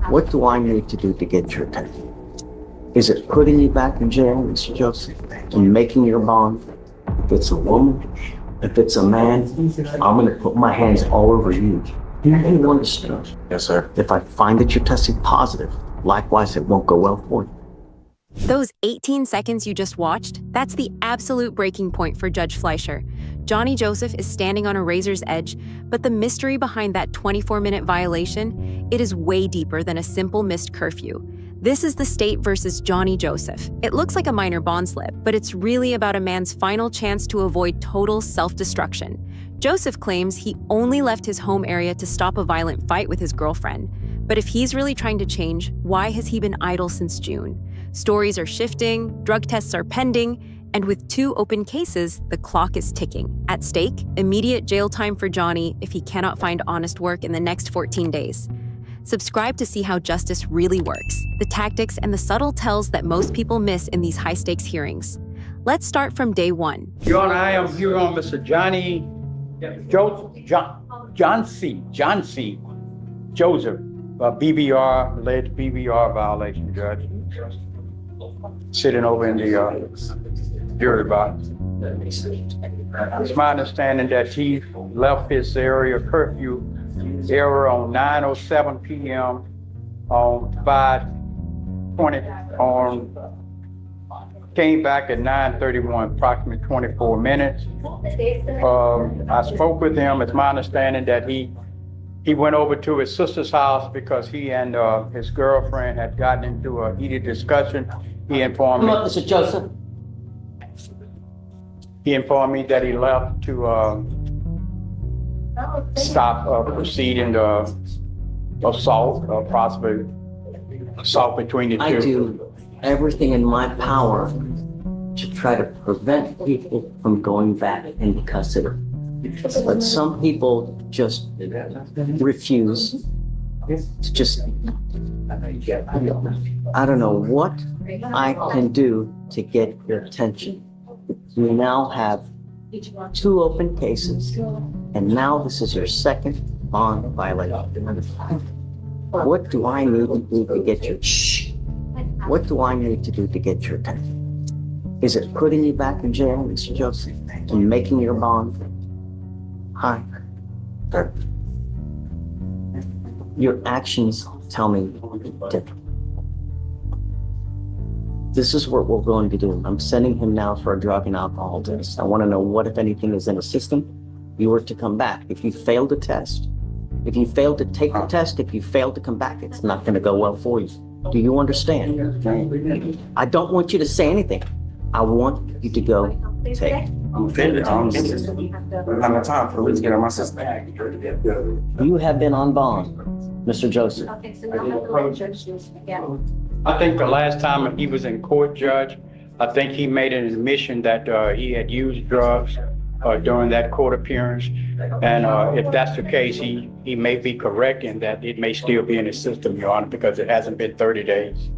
What do I need to do to get your attention? Is it putting you back in jail, Mr. Joseph, and making your bond? If it's a woman, if it's a man, I'm going to put my hands all over you. Do you understand? Yes, sir. If I find that you're testing positive, likewise, it won't go well for you. Those 18 seconds you just watched, that's the absolute breaking point for Judge Fleischer. Johnny Joseph is standing on a razor's edge, but the mystery behind that 24-minute violation, it is way deeper than a simple missed curfew. This is the state versus Johnny Joseph. It looks like a minor bond slip, but it's really about a man's final chance to avoid total self-destruction. Joseph claims he only left his home area to stop a violent fight with his girlfriend. But if he's really trying to change, why has he been idle since June? Stories are shifting, drug tests are pending, and with 2 open cases, the clock is ticking. At stake, immediate jail time for Johnny if he cannot find honest work in the next 14 days. Subscribe to see how justice really works, the tactics and the subtle tells that most people miss in these high-stakes hearings. Let's start from day 1. Your Honor, I am here on Mr. John C. Joseph, BBR, alleged BBR violation, Judge. Sitting over in the jury box. It's my understanding that he left his area curfew area on 9:07 p.m. on 5/20 came back at 9:31, approximately 24 minutes. I spoke with him. It's my understanding that he went over to his sister's house because he and his girlfriend had gotten into a heated discussion. He informed me. Mr. Joseph. He informed me that he left to stop proceeding assault, possibly assault between the two. I do everything in my power to try to prevent people from going back into custody. But some people just refuse to just, I don't know what I can do to get your attention. We now have 2 open cases, and now this is your second bond violation. What do I need to do to get your, what do I need to do to get your attention? Is it putting you back in jail, Mr. Joseph, and making your bond? Hi. Your actions tell me different. This is what we're going to do. I'm sending him now for a drug and alcohol test. I want to know what, if anything, is in his system. You were to come back. If you fail the test, if you fail to take the test, if you fail to come back, it's not going to go well for you. Do you understand? I don't want you to say anything. I want you to go take. I'm offended. I'm not enough time for to get on my system. You have been on bond, Mr. Joseph. I think the last time he was in court, Judge, I think he made an admission that he had used drugs during that court appearance. And if that's the case, he may be correct in that it may still be in his system, Your Honor, because it hasn't been 30 days.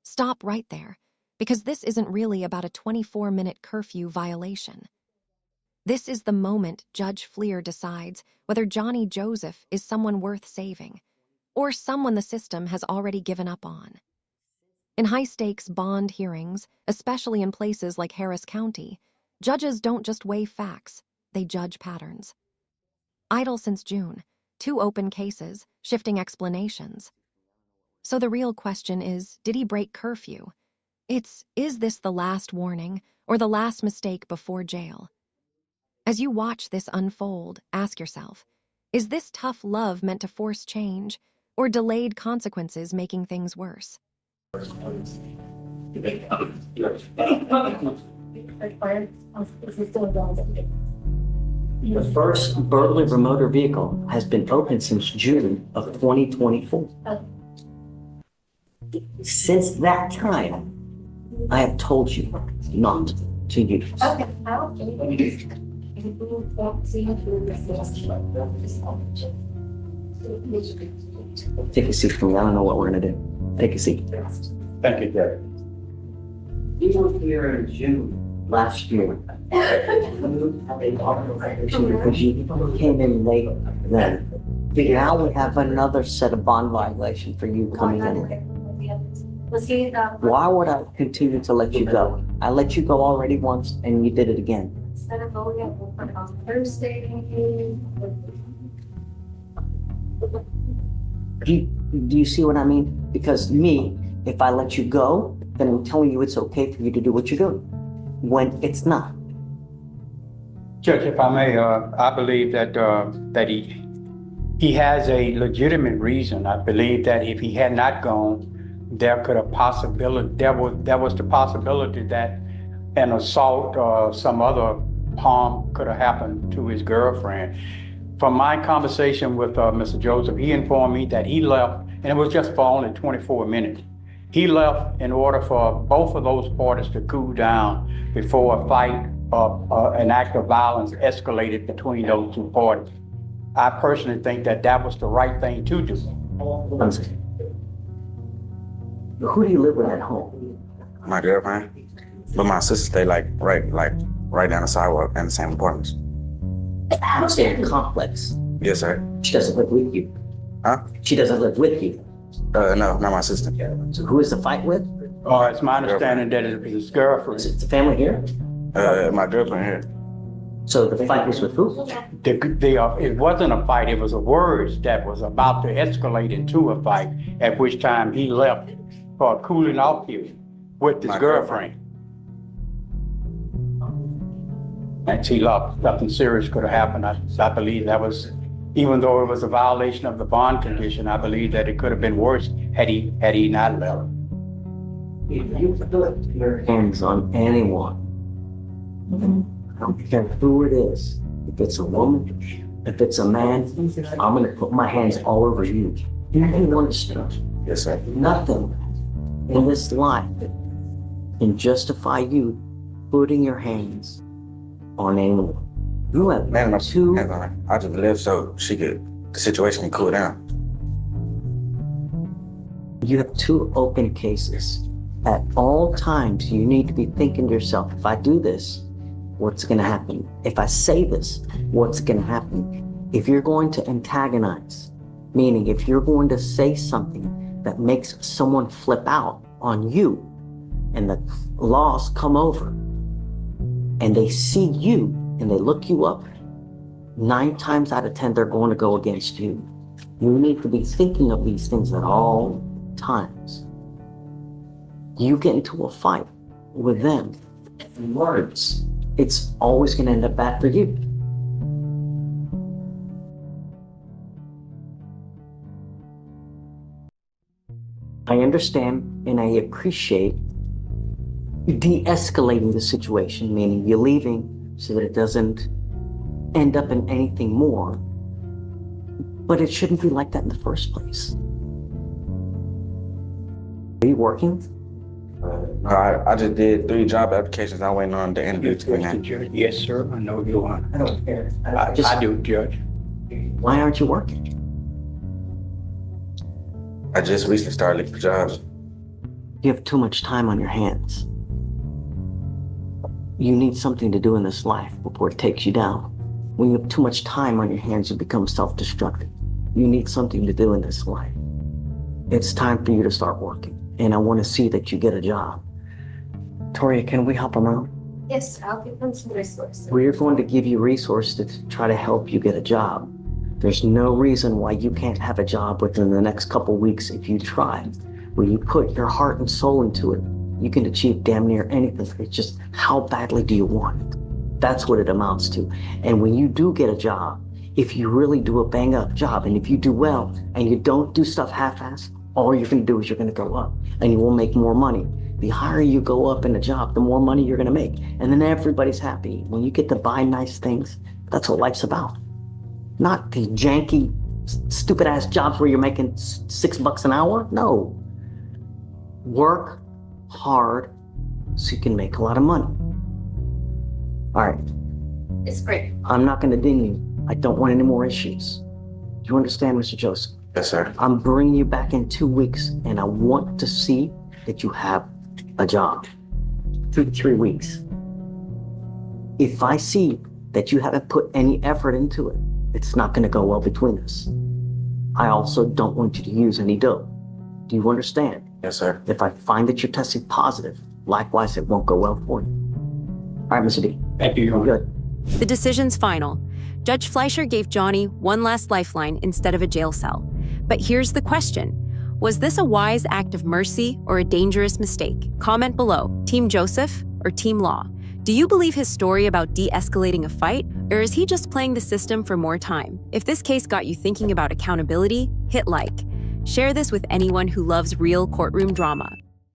Stop right there, because this isn't really about a 24-minute curfew violation. This is the moment Judge Fleischer decides whether Johnny Joseph is someone worth saving, or someone the system has already given up on. In high-stakes bond hearings, especially in places like Harris County, judges don't just weigh facts, they judge patterns. Idle since June, 2 open cases, shifting explanations. So the real question is, did he break curfew? Is this the last warning or the last mistake before jail? As you watch this unfold, ask yourself, is this tough love meant to force change, or delayed consequences making things worse? The first burglary of a motor vehicle has been open since June of 2024. Since that time, I have told you not to use. Take a seat for me. I don't know what we're going to do. Take a seat. Thank you, Judge. You were here in June last year. Because you came in late then. Now we have another set of bond violation for you coming in. Why would I continue to let you go? I let you go already once and you did it again. Instead of going up on Thursday. Do you see what I mean? Because me, if I let you go, then I'm telling you it's okay for you to do what you're doing, when it's not. Judge, if I may, I believe that he has a legitimate reason. I believe that if he had not gone, there was the possibility that an assault or some other harm could have happened to his girlfriend. From my conversation with Mr. Joseph, he informed me that he left, and it was just for only 24 minutes. He left in order for both of those parties to cool down before a fight or an act of violence escalated between those two parties. I personally think that that was the right thing to do. Who do you live with at home? My girlfriend. But my sister stay right down the sidewalk in the same apartments. You stay in a complex. Yes, sir. She doesn't live with you. Huh? She doesn't live with you. No, not my sister. So who is the fight with? It's my understanding that it was his girlfriend. Is it the family here? My girlfriend here. So the fight was with who? It wasn't a fight, it was a words that was about to escalate into a fight, at which time he left for a cooling off period with his girlfriend. And he left, nothing serious could have happened. I believe that was, even though it was a violation of the bond condition, I believe that it could have been worse had he not left. If you put your hands on anyone, I don't care who it is, if it's a woman, if it's a man, I'm gonna put my hands all over you. You understand? Yes, sir. Nothing in this life can justify you putting your hands on anyone. You have two. I just left so the situation can cool down. You have two open cases. At all times, you need to be thinking to yourself, if I do this, what's going to happen? If I say this, what's going to happen? If you're going to antagonize, meaning if you're going to say something that makes someone flip out on you, and the laws come over, and they see you, and they look you up, 9 times out of 10, they're going to go against you. You need to be thinking of these things at all times. You get into a fight with them, words, it's always going to end up bad for you. I understand and I appreciate de-escalating the situation, meaning you're leaving so that it doesn't end up in anything more. But it shouldn't be like that in the first place. Are you working? I just did 3 job applications. I'm waiting on the interview to be in. Judge, yes, sir, I know you are. I don't care. I do, Judge. Why aren't you working? I just recently started looking for jobs. You have too much time on your hands. You need something to do in this life before it takes you down. When you have too much time on your hands, you become self-destructive. You need something to do in this life. It's time for you to start working, and I want to see that you get a job. Toria, can we help them out? Yes, I'll give them some resources. We're going to give you resources to try to help you get a job. There's no reason why you can't have a job within the next couple weeks if you try. When you put your heart and soul into it, you can achieve damn near anything. It's just how badly do you want it? That's what it amounts to. And when you do get a job, if you really do a bang up job, and if you do well, and you don't do stuff half-assed, all you're going to do is you're going to go up and you will make more money. The higher you go up in a job, the more money you're going to make. And then everybody's happy. When you get to buy nice things, that's what life's about. Not the janky, stupid ass jobs where you're making $6 an hour. No. Work hard so you can make a lot of money. All right. It's great. I'm not going to ding you. I don't want any more issues. Do you understand, Mr. Joseph? Yes, sir. I'm bringing you back in 2 weeks, and I want to see that you have a job. 2 to 3 weeks. If I see that you haven't put any effort into it, it's not going to go well between us. I also don't want you to use any dope. Do you understand? Yes, sir. If I find that you're testing positive, likewise, it won't go well for you. All right, Mr. D. Thank you, Your Honor. Good. The decision's final. Judge Fleischer gave Johnny one last lifeline instead of a jail cell. But here's the question. Was this a wise act of mercy or a dangerous mistake? Comment below, Team Joseph or Team Law? Do you believe his story about de-escalating a fight, or is he just playing the system for more time? If this case got you thinking about accountability, hit like. Share this with anyone who loves real courtroom drama.